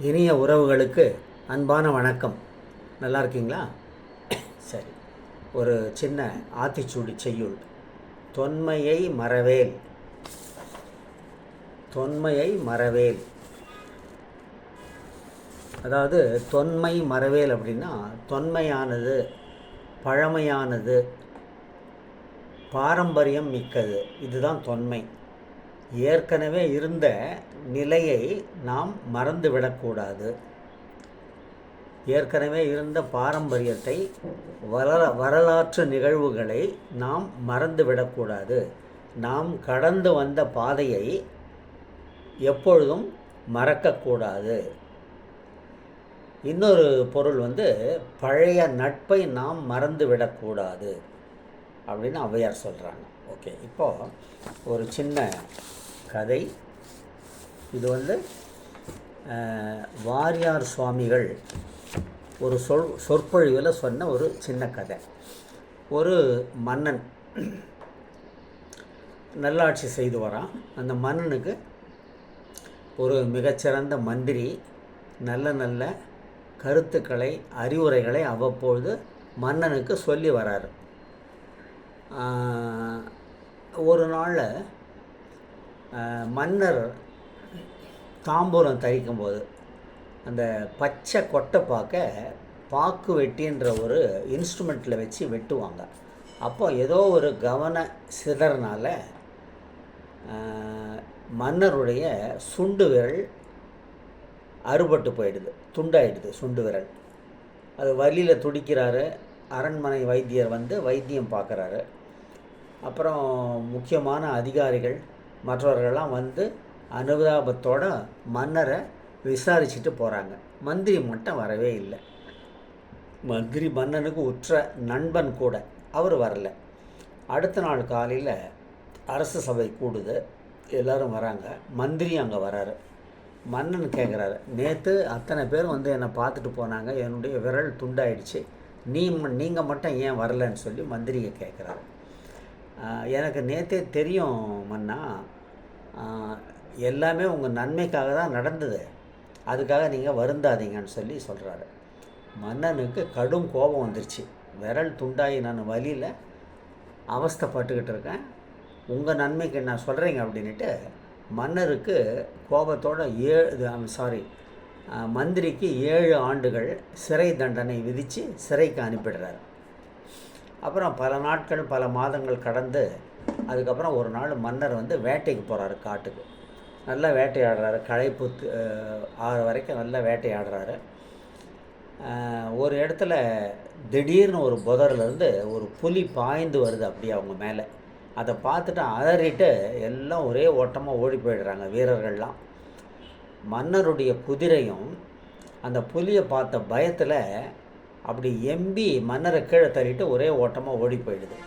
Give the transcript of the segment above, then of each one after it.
இனிய உறவுகளுக்கு அன்பான வணக்கம். நல்லா இருக்கீங்களா? சரி, ஒரு சின்ன ஆத்திச்சூடி செய்யுள். தொன்மையை மறவேல், தொன்மையை மறவேல். அதாவது தொன்மை மறவேல் அப்படின்னா தொன்மையானது, பழமையானது, பாரம்பரியம் மிக்கது, இதுதான் தொன்மை. ஏற்கனவே இருந்த நிலையை நாம் மறந்துவிடக்கூடாது. ஏற்கனவே இருந்த பாரம்பரியத்தை, வரலாற்று நிகழ்வுகளை நாம் மறந்துவிடக்கூடாது. நாம் கடந்து வந்த பாதையை எப்பொழுதும் மறக்கக்கூடாது. இன்னொரு பொருள் பழைய நட்பை நாம் மறந்துவிடக்கூடாது அப்படின்னு ஔவையார் சொல்கிறாங்க. ஓகே, இப்போது ஒரு சின்ன கதை. இது வாரியார் சுவாமிகள் ஒரு சொற்பொழிவில் சொன்ன ஒரு சின்ன கதை. ஒரு மன்னன் நல்லாட்சி செய்து வரான். அந்த மன்னனுக்கு ஒரு மிகச்சிறந்த மந்திரி நல்ல நல்ல கருத்துக்களை, அறிவுரைகளை அவ்வப்பொழுது மன்னனுக்கு சொல்லி வராரு. ஒரு நாள் மன்னர் தாம்பூலம் தரிக்கும்போது அந்த பச்சை கொட்டை பாக்கு வெட்டின்ற ஒரு இன்ஸ்ட்ருமெண்ட்டில் வச்சு வெட்டுவாங்க. அப்போ ஏதோ ஒரு கவன சிதறனால மன்னருடைய சுண்டு விரல் அறுபட்டு போயிடுது, துண்டாயிடுது சுண்டு விரல். அது வலியில் துடிக்கிறாரு. அரண்மனை வைத்தியர் வைத்தியம் பார்க்குறாரு. அப்புறம் முக்கியமான அதிகாரிகள் மற்றவர்கள்லாம் அனுதாபத்தோட மன்னரை விசாரிச்சுட்டு போகிறாங்க. மந்திரி மட்டும் வரவே இல்லை. மந்திரி மன்னனுக்கு உற்ற நண்பன் கூட, அவர் வரல. அடுத்த நாள் காலையில் அரசு சபை கூடுது, எல்லோரும் வராங்க. மந்திரி அங்கே வராரு. மன்னன் கேட்குறாரு, நேற்று அத்தனை பேர் என்னை பார்த்துட்டு போனாங்க, என்னுடைய விரல் துண்டாயிடுச்சு, நீங்கள் மட்டும் ஏன் வரலன்னு சொல்லி மந்திரியை கேட்குறாரு. எனக்கு நேற்றே தெரியும் மன்னா, எல்லாமே உங்கள் நன்மைக்காக தான் நடந்தது, அதுக்காக நீங்கள் வருந்தாதீங்கன்னு சொல்லி சொல்கிறாரு. மன்னனுக்கு கடும் கோபம் வந்துருச்சு. விரல் துண்டாகி நான் வலியில் அவஸ்தைப்பட்டுக்கிட்டு இருக்கேன், உங்கள் நன்மைக்கு நான் சொல்கிறீங்க அப்படின்ட்டு மன்னருக்கு கோபத்தோட மந்திரிக்கு 7 ஆண்டுகள் சிறை தண்டனை விதித்து சிறைக்கு அனுப்பிடுறாரு. அப்புறம் பல நாட்கள், பல மாதங்கள் கடந்து அதுக்கப்புறம் ஒரு நாள் மன்னர் வேட்டைக்கு போகிறாரு. காட்டுக்கு நல்லா வேட்டையாடுறாரு. களைப்பு ஆறு வரைக்கும் நல்லா வேட்டையாடுறாரு. ஒரு இடத்துல திடீர்னு ஒரு புதர்லேருந்து ஒரு புலி பாய்ந்து வருது அப்படியே அவங்க மேலே. அதை பார்த்துட்டு அலறிட்டு எல்லாம் ஒரே ஓட்டமாக ஓடி போயிடுறாங்க வீரர்கள்லாம். மன்னருடைய குதிரையும் அந்த புலியை பார்த்த பயத்தில் அப்படி எம்பி மன்னரை கீழே தள்ளிட்டு ஒரே ஓட்டமாக ஓடி போயிடுது.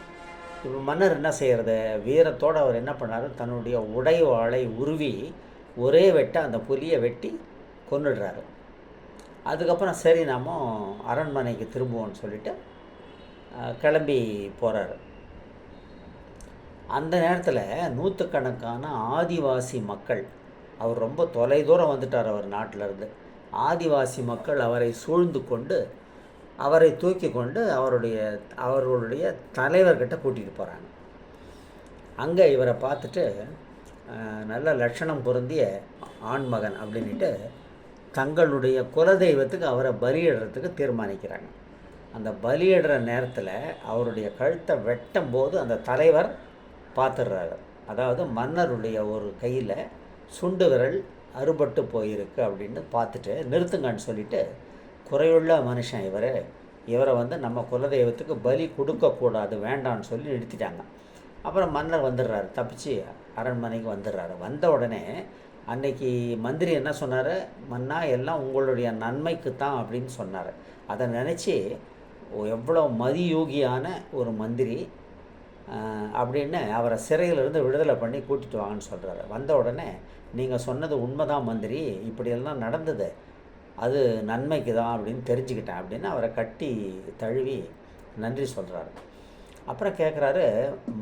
இப்போ மன்னர் என்ன செய்கிறது? வீரத்தோடு அவர் என்ன பண்ணார், தன்னுடைய உடைவாளை உருவி ஒரே வெட்ட அந்த புலியை வெட்டி கொன்னுடுறாரு. அதுக்கப்புறம் சரி நாம் அரண்மனைக்கு திரும்புவோன்னு சொல்லிட்டு கிளம்பி போகிறாரு. அந்த நேரத்தில் நூற்றுக்கணக்கான ஆதிவாசி மக்கள், அவர் ரொம்ப தொலைதூரம் வந்துட்டார் அவர் நாட்டிலேருந்து. ஆதிவாசி மக்கள் அவரை சூழ்ந்து கொண்டு அவரை தூக்கி கொண்டு அவர்களுடைய தலைவர்கிட்ட கூட்டிகிட்டு போகிறாங்க. அங்கே இவரை பார்த்துட்டு நல்ல லட்சணம் பொருந்திய ஆண்மகன் அப்படின்ட்டு தங்களுடைய குலதெய்வத்துக்கு அவரை பலியிடுறதுக்கு தீர்மானிக்கிறாங்க. அந்த பலியிடுற நேரத்தில் அவருடைய கழுத்தை வெட்டும் போது அந்த தலைவர் பார்த்துடுறாரு. அதாவது மன்னருடைய ஒரு கையில் சுண்டு விரல் அறுபட்டு போயிருக்கு அப்படின்னு பார்த்துட்டு நிறுத்துங்கன்னு சொல்லிவிட்டு, குறையுள்ள மனுஷன் இவரை நம்ம குலதெய்வத்துக்கு பலி கொடுக்கக்கூடாது, வேண்டான்னு சொல்லி நிறுத்திட்டாங்க. அப்புறம் மன்னர் வந்துடுறாரு, தப்பிச்சு அரண்மனைக்கு வந்துடுறாரு. வந்த உடனே அன்னைக்கு மந்திரி என்ன சொன்னார், மன்னா எல்லாம் உங்களுடைய நன்மைக்கு தான் அப்படின்னு சொன்னார். அதை நினச்சி எவ்வளோ மதியோகியான ஒரு மந்திரி அப்படின்னு அவரை சிறையிலிருந்து விடுதலை பண்ணி கூட்டிகிட்டு வாங்கன்னு சொல்கிறாரு. வந்த உடனே நீங்கள் சொன்னது உண்மைதான் மந்திரி, இப்படியெல்லாம் நடந்தது, அது நன்மைக்கு தான் அப்படின்னு தெரிஞ்சுக்கிட்டேன் அப்படின்னு அவரை கட்டி தழுவி நன்றி சொல்கிறாரு. அப்புறம் கேட்குறாரு,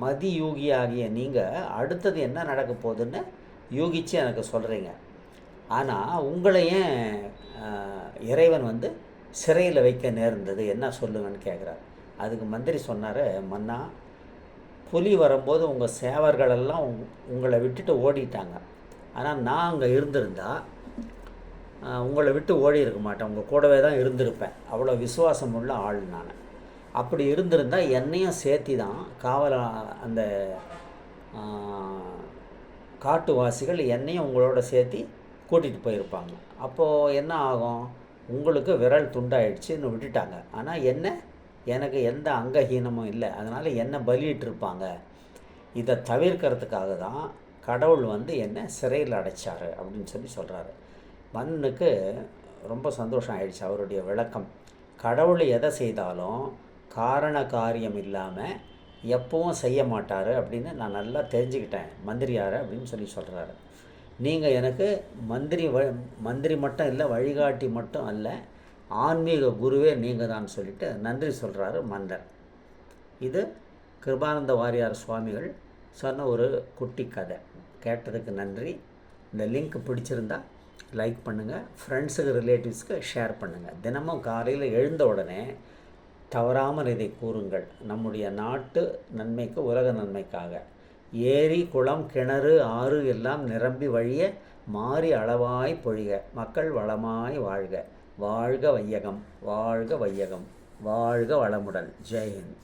மதி யூகி ஆகிய நீங்கள் அடுத்தது என்ன நடக்க போகுதுன்னு யூகிச்சு எனக்கு சொல்கிறீங்க. ஆனால் உங்களை ஏன் இறைவன் வந்து சிறையில் வைக்க நேர்ந்தது, என்ன சொல்லுங்கன்னு கேட்குறாரு. அதுக்கு மந்திரி சொன்னார், மன்னா, புலி வரும்போது உங்கள் சேவர்களெல்லாம் உங்களை விட்டுட்டு ஓடிட்டாங்க. ஆனால் நான் அங்கே இருந்திருந்தா உங்களை விட்டு ஓடி இருக்க மாட்டேன், உங்கள் கூடவே தான் இருந்திருப்பேன். அவ்வளோ விசுவாசம் உள்ள ஆள் நான். அப்படி இருந்திருந்தால் என்னையும் சேர்த்தி தான் அந்த காட்டுவாசிகள் என்னையும் உங்களோட சேர்த்தி கூட்டிகிட்டு போயிருப்பாங்க. அப்போது என்ன ஆகும், உங்களுக்கு விரல் துண்டாயிடுச்சுன்னு விட்டுட்டாங்க. ஆனால் எனக்கு எந்த அங்கஹீனமும் இல்லை, அதனால் என்னை பலியிட்டிருப்பாங்க. இதை தவிர்க்கிறதுக்காக தான் கடவுள் வந்து என்னை சிறையில் அடைச்சார் அப்படின்னு சொல்கிறாரு. மன்னனுக்கு ரொம்ப சந்தோஷம் ஆயிடுச்சு அவருடைய விளக்கம். கடவுள் எதை செய்தாலும் காரண காரியம் இல்லாமல் எப்பவும் செய்ய மாட்டார் அப்படின்னு நான் நல்லா தெரிஞ்சுக்கிட்டேன் மந்திரியார் அப்படின்னு சொல்கிறாரு. நீங்கள் எனக்கு மந்திரி மட்டும் இல்லை, வழிகாட்டி மட்டும் அல்ல, ஆன்மீக குருவே நீங்கள் தான் சொல்லிட்டு நன்றி சொல்கிறாரு மன்னர். இது கிருபானந்த வாரியார் சுவாமிகள் சொன்ன ஒரு குட்டி கதை. கேட்டதுக்கு நன்றி. இந்த லிங்க் பிடிச்சிருந்தா லைக் பண்ணுங்கள், ஃப்ரெண்ட்ஸுக்கு ரிலேட்டிவ்ஸ்க்கு ஷேர் பண்ணுங்கள். தினமும் காலையில் எழுந்த உடனே தவறாமல் இதை கூறுங்கள். நம்முடைய நாட்டு நன்மைக்கு, உலக நன்மைக்காக. ஏரி, குளம், கிணறு, ஆறு எல்லாம் நிரம்பி வழிய மாறி அளவாய் பொழிக, மக்கள் வளமாய் வாழ்க. வாழ்க வையகம், வாழ்க வையகம், வாழ்க வளமுடன். ஜெய்ஹிந்த்.